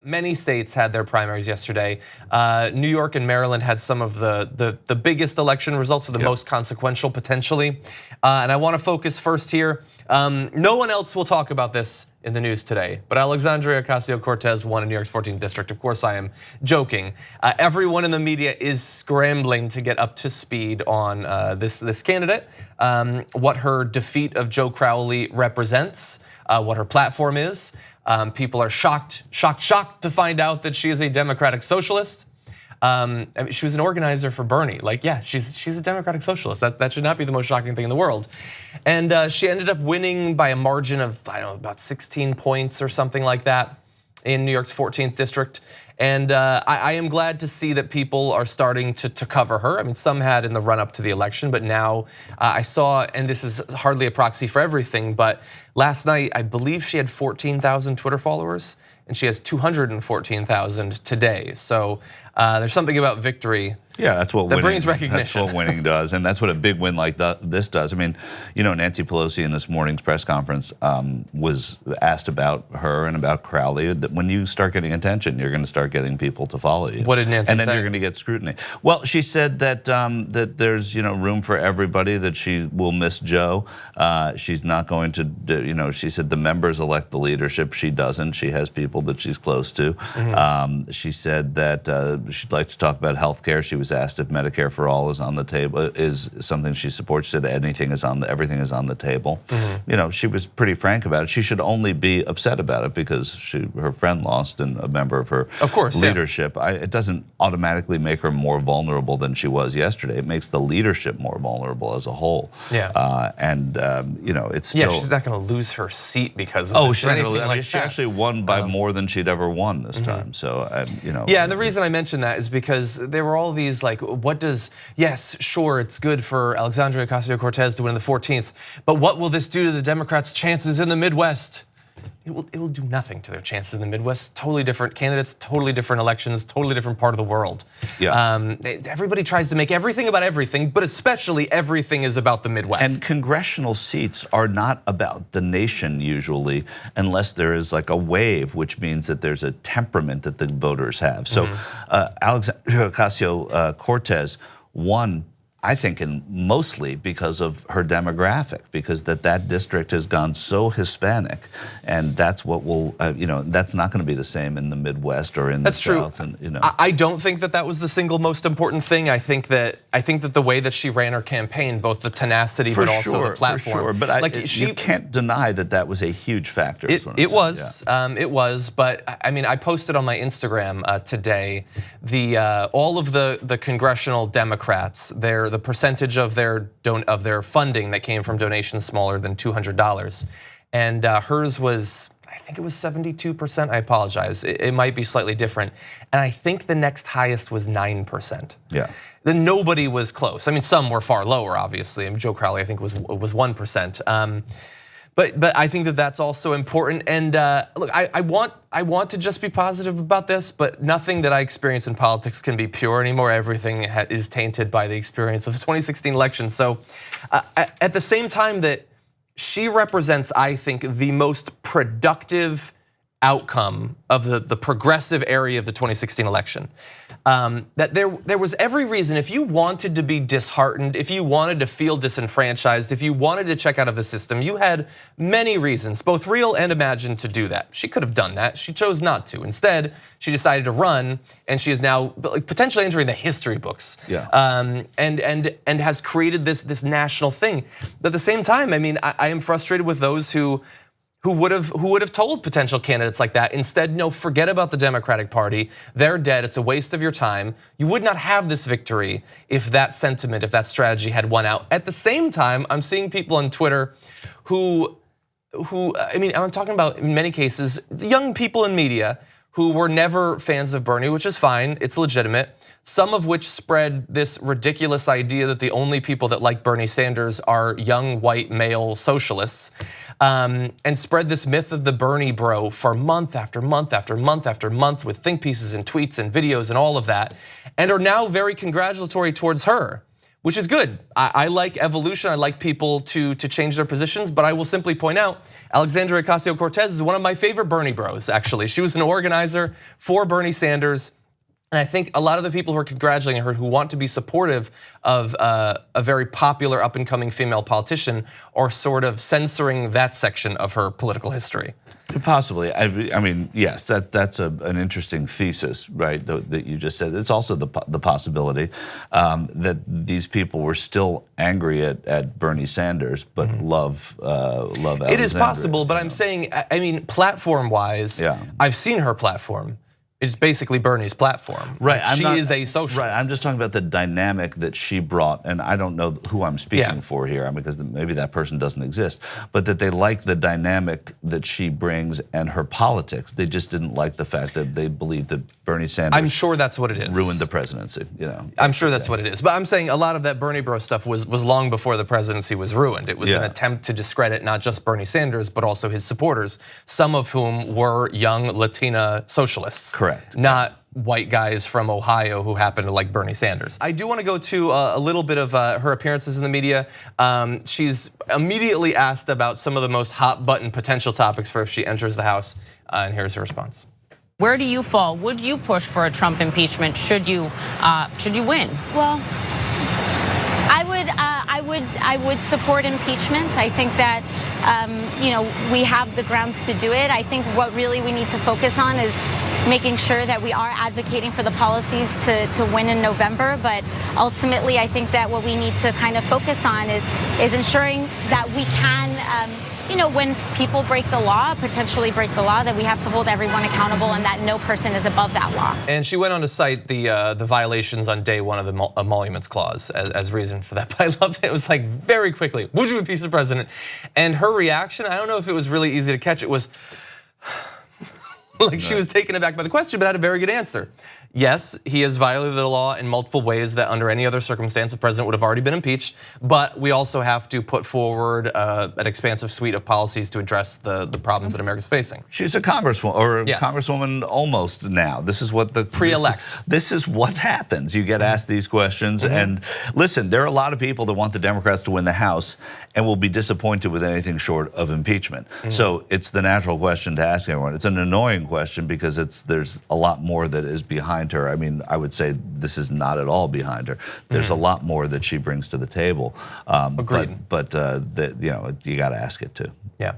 Many states had their primaries yesterday. New York and Maryland had some of the biggest election results, or the most consequential potentially. And I want to focus first here. No one else will talk about this in the news today, but Alexandria Ocasio-Cortez won in New York's 14th district. Of course, I am joking. Everyone in the media is scrambling to get up to speed on this candidate, what her defeat of Joe Crowley represents, what her platform is. People are shocked to find out that she is a Democratic socialist. I mean, she was an organizer for Bernie. Like, yeah, she's a Democratic socialist. That should not be the most shocking thing in the world. And she ended up winning by a margin of, I don't know, about 16 points or something like that in New York's 14th district. And I am glad to see that people are starting to cover her. I mean, some had in the run up to the election, but now I saw, and this is hardly a proxy for everything, but last night, I believe she had 14,000 Twitter followers, and she has 214,000 today. So there's something about victory. Yeah, that's what winning, brings recognition. That's what winning does, and that's what a big win like this does. I mean, you know, Nancy Pelosi in this morning's press conference was asked about her and about Crowley. That when you start getting attention, you're going to start getting people to follow you. What did Nancy say? And then you're going to get scrutiny. Well, she said that that there's room for everybody. That she will miss Joe. She's not going to. She said the members elect the leadership. She doesn't. She has people that she's close to. She said that she'd like to talk about health care. She was asked if Medicare for all is on the table, is something she supports. She said everything is on the table. You know, she was pretty frank about it. She should only be upset about it because her friend lost and a member of her leadership. Yeah. It doesn't automatically make her more vulnerable than she was yesterday. It makes the leadership more vulnerable as a whole. Yeah. It's still, she's not going to lose her seat because of this. She's not going to lose. I mean, she actually won by more than she'd ever won this time. So Yeah, and the reason I mention that is because there were all these like, yes, sure, it's good for Alexandria Ocasio-Cortez to win the 14th, but what will this do to the Democrats' chances in the Midwest? It will do nothing to their chances in the Midwest. Totally different candidates, totally different elections, totally different part of the world. Yeah. Everybody tries to make everything about everything, but especially everything is about the Midwest. And congressional seats are not about the nation usually, unless there is like a wave, which means that there's a temperament that the voters have. So Alexandria Ocasio-Cortez won, I think, mostly because of her demographic, because that district has gone so Hispanic, and that's what will, that's not going to be the same in the Midwest or in the South. That's true. And, I don't think that was the single most important thing. I think that the way that she ran her campaign, both the tenacity but also the platform. For sure, but you can't deny that was a huge factor. It was. But I mean, I posted on my Instagram today all of the congressional Democrats, the percentage of their funding that came from donations smaller than $200, and hers was, I think it was 72%. I apologize, it might be slightly different, and I think the next highest was 9%. Yeah, then nobody was close. I mean, some were far lower, obviously. I mean, Joe Crowley, I think was 1%. But I think that that's also important. And look, I want to just be positive about this, but nothing that I experience in politics can be pure anymore. Everything is tainted by the experience of the 2016 election. So at the same time that she represents, I think, the most productive outcome of the progressive area of the 2016 election. That there was every reason, if you wanted to be disheartened, if you wanted to feel disenfranchised, if you wanted to check out of the system, you had many reasons, both real and imagined, to do that. She could have done that. She chose not to. Instead, she decided to run, and she is now potentially entering the history books. Yeah. And has created this national thing. But at the same time, I mean, I am frustrated with those who would have told potential candidates like that, instead, no, forget about the Democratic Party. They're dead. It's a waste of your time. You would not have this victory if that sentiment, if that strategy had won out. At the same time, I'm seeing people on Twitter who I mean, I'm talking about in many cases young people in media who were never fans of Bernie, which is fine. It's legitimate. Some of which spread this ridiculous idea that the only people that like Bernie Sanders are young white male socialists. And spread this myth of the Bernie bro for month after month after month after month with think pieces and tweets and videos and all of that, and are now very congratulatory towards her, which is good. I like evolution. I like people to change their positions, but I will simply point out, Alexandria Ocasio-Cortez is one of my favorite Bernie bros, actually. She was an organizer for Bernie Sanders. And I think a lot of the people who are congratulating her, who want to be supportive of a very popular up and coming female politician, are sort of censoring that section of her political history. Possibly. I mean, yes, that's an interesting thesis, right? That you just said. It's also the possibility that these people were still angry at Bernie Sanders, but love Alexandria. It is possible, but I'm saying, I mean, platform-wise, I've seen her platform. It's basically Bernie's platform. Right. She is a socialist. Right. I'm just talking about the dynamic that she brought, and I don't know who I'm speaking for here, because maybe that person doesn't exist, but that they like the dynamic that she brings and her politics. They just didn't like the fact that they believed that Bernie Sanders. I'm sure that's what it is. Ruined the presidency. I'm sure that's what it is. But I'm saying a lot of that Bernie bro stuff was long before the presidency was ruined. It was an attempt to discredit not just Bernie Sanders, but also his supporters, some of whom were young Latina socialists. Correct. Not white guys from Ohio who happen to like Bernie Sanders. I do want to go to a little bit of her appearances in the media. She's immediately asked about some of the most hot button potential topics for if she enters the House, and here's her response. Where do you fall? Would you push for a Trump impeachment should you win? Well, I would support impeachment. I think that we have the grounds to do it. I think what really we need to focus on is making sure that we are advocating for the policies to win in November. But ultimately, I think that what we need to kind of focus on is ensuring that we can, when people break the law, potentially break the law, that we have to hold everyone accountable and that no person is above that law. And she went on to cite the violations on day one of the emoluments clause as reason for that. But I loved it. It was like very quickly, would you impeach the president? And her reaction, I don't know if it was really easy to catch. It was like she was taken aback by the question, but had a very good answer. Yes, he has violated the law in multiple ways that under any other circumstance the president would have already been impeached, but we also have to put forward an expansive suite of policies to address the problems that America's facing. She's a congresswoman, or a congresswoman almost now. This is what the pre-elect. This is what happens. You get asked these questions, and listen, there are a lot of people that want the Democrats to win the House and will be disappointed with anything short of impeachment. So it's the natural question to ask everyone. It's an annoying question because there's a lot more that is behind her. I mean, I would say this is not at all behind her. There's a lot more that she brings to the table. Agreed. But you got to ask it too. Yeah.